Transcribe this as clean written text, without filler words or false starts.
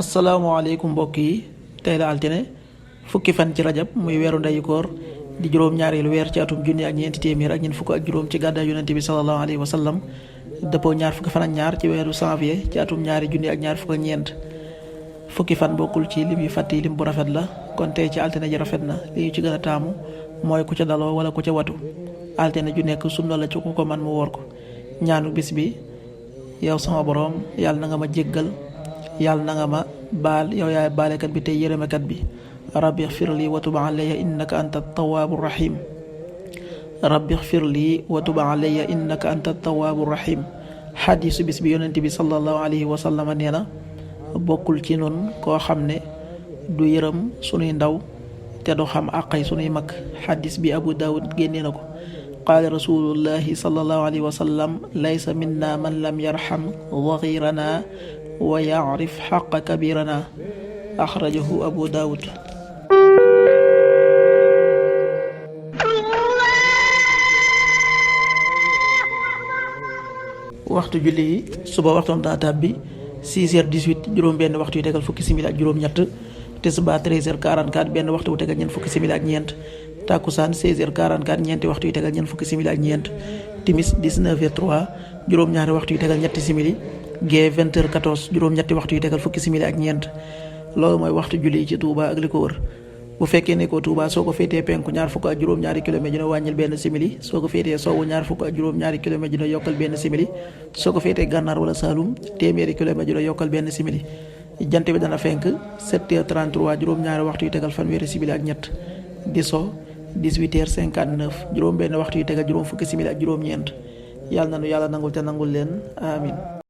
asalaamaaleykum mbokk yi tey la altine fukki fan ci rajab muy weeru ndeyu koor di juróom-ñaareelu weer ci atum junni ak ñeenti téeméer ak ñeent fukk ak juróom ci gàddaay yonente bi sallallahu alayhi wa sallam dëppoo ñaar fukki fan ak ñaar ci weeru janvier ci atum ñaari junni ak ñaar fukk ak ñeent. fukki fan bokkul ci lim yu fàtt yi lim bu rafet la kon tey ci altine ji rafet na li ñu ci gën a taamu mooy ku ca daloo wala ku ca watu. altine ju nekk sunna la ci ku ko man mu woor ko. ñaanu bis bi: yow sama boroom yàlla na nga ma jéggal, yàlla na nga ma baal, yow yaay baalekat bi tey yërëmekat bi. rabbi xfir lii wa tub alayya innaka anta tawaabu rahim. rabbi xfir lii wa tub alayya innaka anta tawaabu rahim. xadiisu bis bi yonent bi sallallahu alayhi wa sallam nee na bokkul ci nun koo xam ne du yërëm sunuy ndaw te du xam àqay sunuy mag. xadiis bi Abu Daawud génnee na ko. qaala rasulullahi sallallahu alayhi wa sallam laysa minna man lam yarham sagiirana wa yacrif xaqa kabirana. axrajahu Abu Daawud. waxtu julli yi: suba waxtoom daa tàbbi 6h18 juróom benn waxtu yu tegal fukki simili ak juróom-ñett. tisbaar 13h44 benn waxtu wu tegal ñeent fukki simili ak ñeent. takkusaan 16h44 ñeenti waxtu yu tegal ñeent fukki simili ak ñeent. timis 19h03 juróom-ñaari waxtu yu tegal ñetti simili. gee 20h14 juróom-ñetti waxtu yu tegal fukki simili ak ñeent. loolu mooy waxtu julli yi ci Touba ak li ko wër. bu fekkee ne ko Touba soo ko féetee penku ñaar fukk ak juróom-ñaari kilomètre dina wàññil benn simili. soo ko féetee sowwu ñaar fukk ak juróom-ñaari kilomètre dina yokkal benn simili. soo ko féetee gànnaar wala Saalum téeméeri kilomètre dina yokkal benn simili. jant bi dana fenk 7h33 juróom-ñaari waxtu yu tegal fanweeri simili ak ñett. di so 18h59 juróom benn waxtu yu tegal juróom fukki simili ak juróom-ñeent. yàlla na nu yàlla nangul te nangul leen amin.